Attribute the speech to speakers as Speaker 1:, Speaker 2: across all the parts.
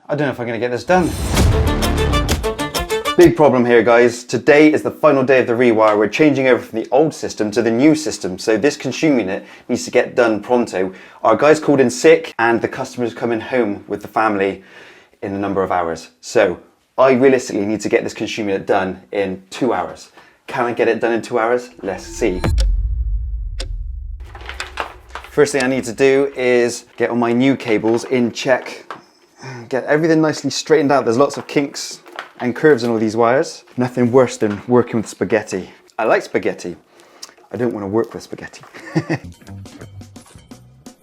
Speaker 1: I don't know if I'm gonna get this done. Big problem here, guys. Today is the final day of the rewire. We're changing over from the old system to the new system. So this consume unit needs to get done pronto. Our guys called in sick and the customer's coming home with the family in a number of hours. So I realistically need to get this consume unit done in 2 hours. Can I get it done in 2 hours? Let's see. First thing I need to do is get all my new cables in check. Get everything nicely straightened out. There's lots of kinks and curves in all these wires. Nothing worse than working with spaghetti. I like spaghetti. I don't want to work with spaghetti.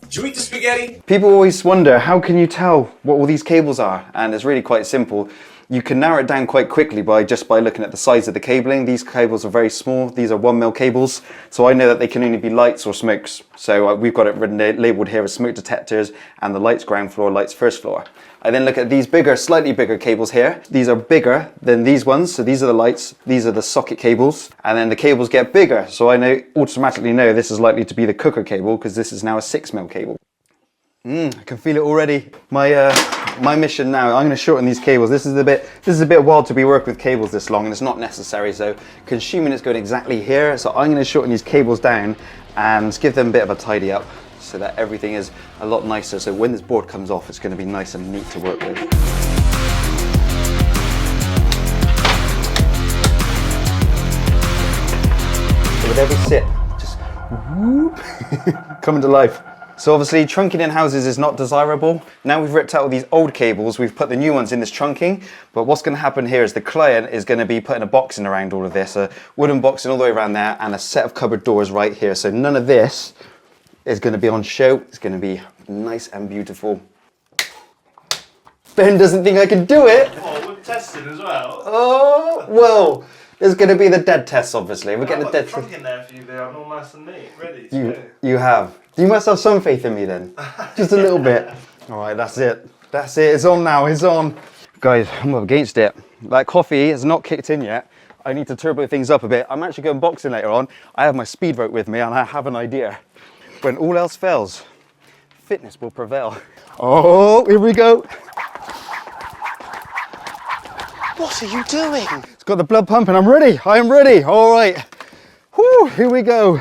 Speaker 2: Did you eat the spaghetti?
Speaker 1: People always wonder, how can you tell what all these cables are? And it's really quite simple. You can narrow it down quite quickly by looking at the size of the cabling. These cables are very small. These are 1mm cables. So I know that they can only be lights or smokes. So we've got it labeled here as smoke detectors, and the lights ground floor, lights first floor. I then look at these bigger, slightly bigger cables here. These are bigger than these ones. So these are the lights, these are the socket cables, and then the cables get bigger. So I automatically know this is likely to be the cooker cable because this is now a 6mm cable. I can feel it already. My mission now, I'm going to shorten these cables. This is a bit wild to be working with cables this long, and it's not necessary. So consuming is going exactly here. So I'm going to shorten these cables down and give them a bit of a tidy up so that everything is a lot nicer. So when this board comes off, it's going to be nice and neat to work with. So with every sit, just whoop, coming to life. So obviously trunking in houses is not desirable. Now we've ripped out all these old cables, we've put the new ones in this trunking, but what's going to happen here is the client is going to be putting a boxing around all of this, a wooden boxing all the way around there, and a set of cupboard doors right here. So none of this is going to be on show. It's going to be nice and beautiful. Ben doesn't think I can do it.
Speaker 2: Oh, we're testing as well.
Speaker 1: Oh, well, there's going to be the dead tests, obviously. We're getting the dead tests.
Speaker 2: In there for you there, I'm all nice and neat, ready to go.
Speaker 1: You have. You must have some faith in me then. Just a little bit. All right, that's it. That's it. It's on now. It's on. Guys, I'm up against it. That coffee has not kicked in yet. I need to turbo things up a bit. I'm actually going boxing later on. I have my speedboat with me and I have an idea. When all else fails, fitness will prevail. Oh, here we go. What are you doing? It's got the blood pumping. I'm ready. I am ready. All right. Whew, here we go.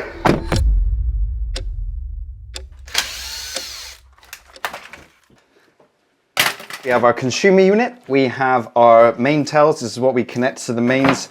Speaker 1: We have our consumer unit, we have our main tails, this is what we connect to the mains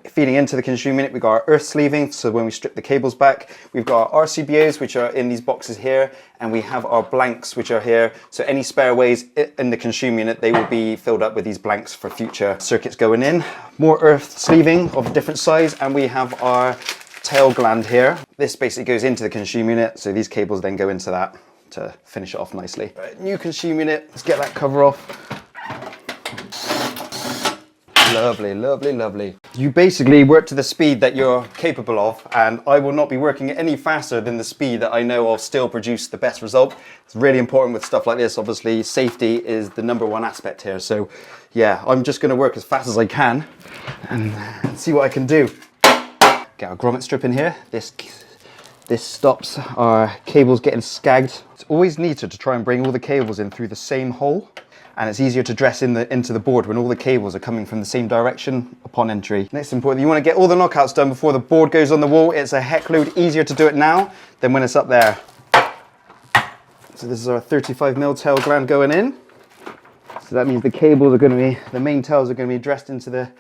Speaker 1: feeding into the consumer unit. We've got our earth sleeving, so when we strip the cables back, we've got our RCBOs, which are in these boxes here, and we have our blanks, which are here. So any spare ways in the consumer unit, they will be filled up with these blanks for future circuits going in. More earth sleeving of different size, and we have our tail gland here. This basically goes into the consumer unit, so these cables then go into that to finish it off nicely. Right, new consumer unit, let's get that cover off. Lovely, lovely, lovely. You basically work to the speed that you're capable of, and I will not be working any faster than the speed that I know will still produce the best result. It's really important with stuff like this. Obviously, safety is the #1 aspect here. So yeah, I'm just gonna work as fast as I can and see what I can do. Get our grommet strip in here. This stops our cables getting skagged. It's always neater to try and bring all the cables in through the same hole, and it's easier to dress into the board when all the cables are coming from the same direction upon entry. Next important, you want to get all the knockouts done before the board goes on the wall. It's a heck load easier to do it now than when it's up there. So this is our 35mm tail gland going in. So that means the cables are going to be, the main tails are going to be dressed into the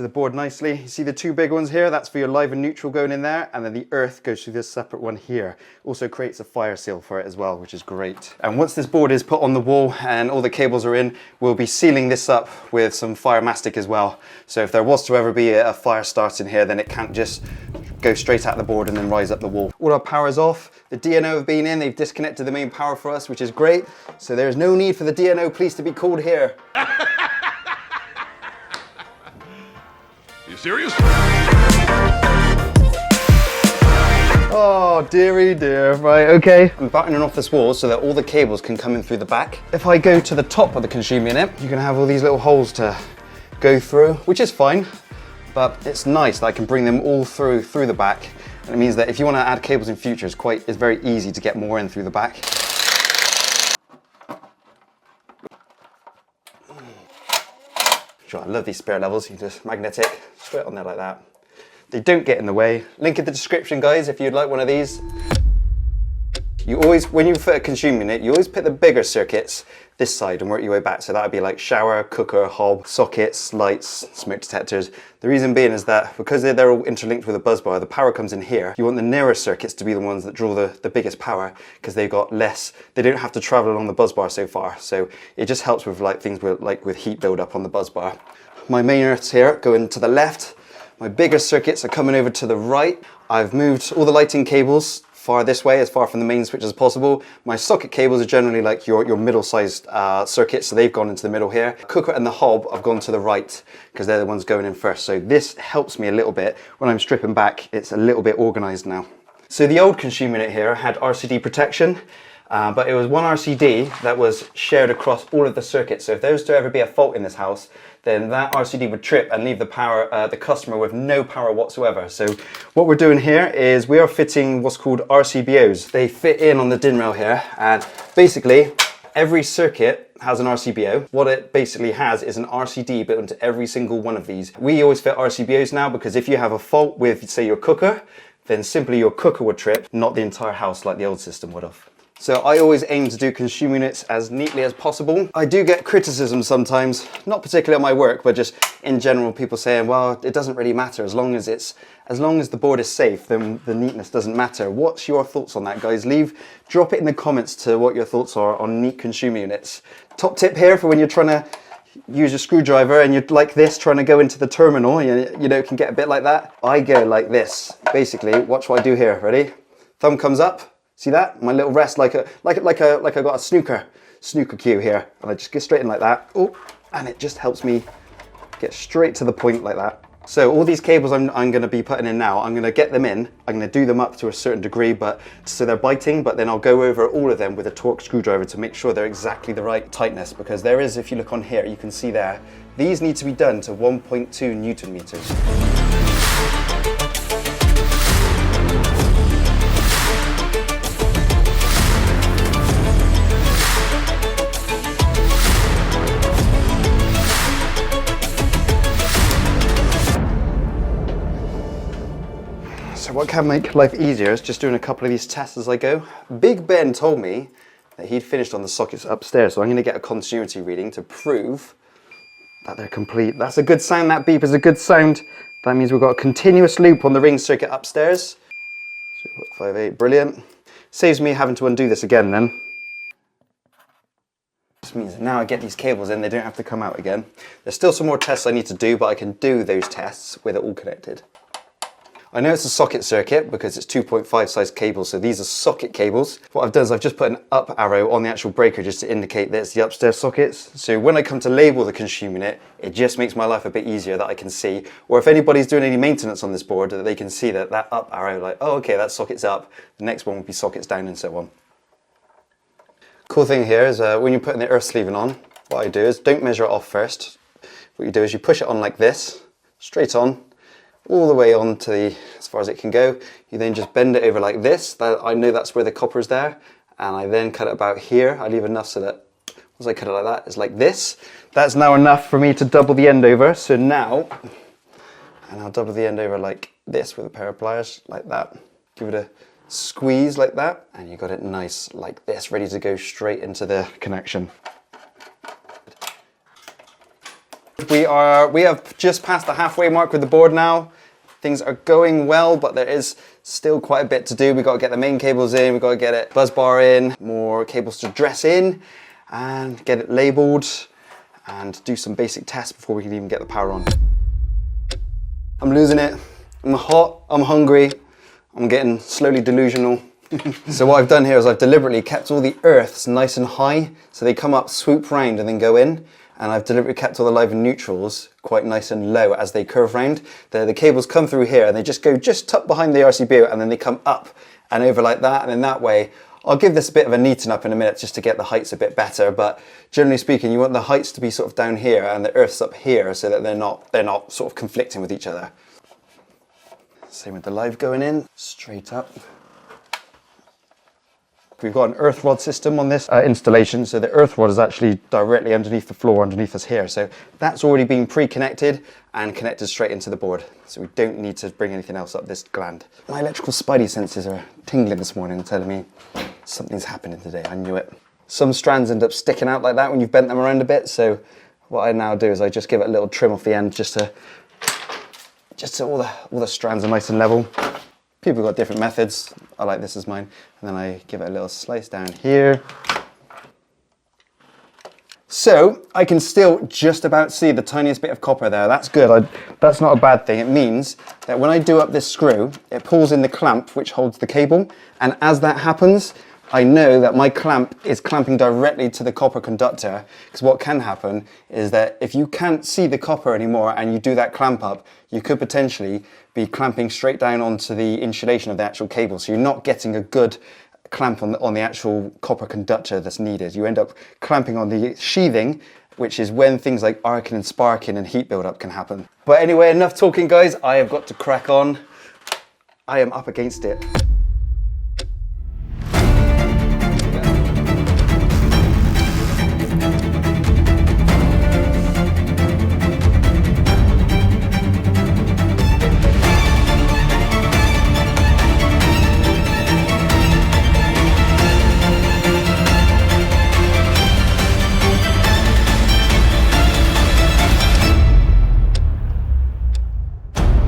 Speaker 1: board nicely. You see the two big ones here? That's for your live and neutral going in there, and then the earth goes through this separate one here. Also creates a fire seal for it as well, which is great. And once this board is put on the wall and all the cables are in, we'll be sealing this up with some fire mastic as well. So if there was to ever be a fire starting here, then it can't just go straight at the board and then rise up the wall. All our power's off. The DNO have been in, they've disconnected the main power for us, which is great. So there's no need for the DNO police to be called here.
Speaker 3: You serious?
Speaker 1: Oh, dearie dear. Right, okay. I'm battening off this wall so that all the cables can come in through the back. If I go to the top of the consumer unit, you can have all these little holes to go through, which is fine, but it's nice that I can bring them all through the back. And it means that if you want to add cables in future, it's very easy to get more in through the back. Sure, I love these spirit levels. You just magnetic, straight on there like that. They don't get in the way. Link in the description, guys, if you'd like one of these. You always, when you fit a consumer unit, you always put the bigger circuits this side and work your way back. So that would be like shower, cooker, hob, sockets, lights, smoke detectors. The reason being is that because they're all interlinked with a bus bar, the power comes in here. You want the nearer circuits to be the ones that draw the biggest power because they've got less, they don't have to travel along the bus bar so far. So it just helps with like things with heat buildup on the bus bar. My main earths here going to the left. My bigger circuits are coming over to the right. I've moved all the lighting cables far this way, as far from the main switch as possible. My socket cables are generally like your middle-sized circuits, so they've gone into the middle here. Cooker and the hob have gone to the right because they're the ones going in first. So this helps me a little bit. When I'm stripping back, it's a little bit organized now. So the old consumer unit here had RCD protection, but it was one RCD that was shared across all of the circuits. So if there was to ever be a fault in this house, then that RCD would trip and leave the customer with no power whatsoever. So what we're doing here is we are fitting what's called RCBOs. They fit in on the DIN rail here, and basically every circuit has an RCBO. What it basically has is an RCD built into every single one of these. We always fit RCBOs now because if you have a fault with, say, your cooker, then simply your cooker would trip, not the entire house like the old system would have. So I always aim to do consumer units as neatly as possible. I do get criticism sometimes, not particularly on my work, but just in general, people saying, well, it doesn't really matter as long as the board is safe, then the neatness doesn't matter. What's your thoughts on that, guys? Drop it in the comments to what your thoughts are on neat consumer units. Top tip here for when you're trying to use a screwdriver and you're like this, trying to go into the terminal, you know, it can get a bit like that. I go like this. Basically, watch what I do here. Ready? Thumb comes up. See that? My little rest, like I got a snooker cue here, and I just get straight in like that. Oh, and it just helps me get straight to the point like that. So all these cables I'm going to be putting in now, I'm going to get them in. I'm going to do them up to a certain degree, but so they're biting. But then I'll go over all of them with a torque screwdriver to make sure they're exactly the right tightness. Because there is, if you look on here, you can see there, these need to be done to 1.2 Newton meters. So what can make life easier is just doing a couple of these tests as I go. Big Ben told me that he'd finished on the sockets upstairs, so I'm going to get a continuity reading to prove that they're complete. That's a good sound, that beep is a good sound. That means we've got a continuous loop on the ring circuit upstairs. 3.58, brilliant. Saves me having to undo this again then. This means that now I get these cables in, they don't have to come out again. There's still some more tests I need to do, but I can do those tests with it all connected. I know it's a socket circuit because it's 2.5 size cables, so these are socket cables. What I've done is I've just put an up arrow on the actual breaker just to indicate that it's the upstairs sockets. So when I come to label the consumer unit, it just makes my life a bit easier that I can see. Or if anybody's doing any maintenance on this board, that they can see that up arrow, like, oh, okay, that socket's up. The next one would be sockets down and so on. Cool thing here is when you're putting the earth sleeving on, what I do is don't measure it off first. What you do is you push it on like this, straight on, all the way on to as far as it can go. You then just bend it over like this. I know that's where the copper is there, and I then cut it about here. I leave enough so that once I cut it like that, it's like this. That's now enough for me to double the end over. So now, and I'll double the end over like this with a pair of pliers, like that. Give it a squeeze like that, and you got it nice like this, ready to go straight into the connection. We have just passed the halfway mark with the board now. Things are going well, but there is still quite a bit to do. We've got to get the main cables in, we've got to get it buzz bar in, more cables to dress in, and get it labeled, and do some basic tests before we can even get the power on. I'm losing it. I'm hot, I'm hungry, I'm getting slowly delusional. So what I've done here is I've deliberately kept all the earths nice and high, so they come up, swoop round, and then go in. And I've deliberately kept all the live and neutrals quite nice and low as they curve round. The cables come through here and they just go just tucked behind the RCBO, and then they come up and over like that. And then that way, I'll give this a bit of a neaten up in a minute just to get the heights a bit better. But generally speaking, you want the heights to be sort of down here and the earth's up here so that they're not sort of conflicting with each other. Same with the live going in, straight up. We've got an earth rod system on this installation, so the earth rod is actually directly underneath the floor, underneath us here. So that's already been pre-connected and connected straight into the board. So we don't need to bring anything else up this gland. My electrical spidey senses are tingling this morning and telling me something's happening today. I knew it. Some strands end up sticking out like that when you've bent them around a bit. So what I now do is I just give it a little trim off the end just so all the strands are nice and level. People have got different methods. I like this as mine. And then I give it a little slice down here. So I can still just about see the tiniest bit of copper there. That's good. That's not a bad thing. It means that when I do up this screw, it pulls in the clamp which holds the cable. And as that happens, I know that my clamp is clamping directly to the copper conductor, because what can happen is that if you can't see the copper anymore and you do that clamp up, you could potentially be clamping straight down onto the insulation of the actual cable. So you're not getting a good clamp on the actual copper conductor that's needed. You end up clamping on the sheathing, which is when things like arcing and sparking and heat buildup can happen. But anyway, enough talking, guys. I have got to crack on. I am up against it.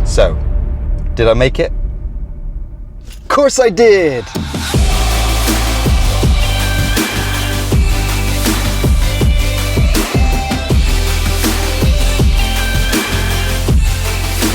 Speaker 1: So, did I make it? Of course I did!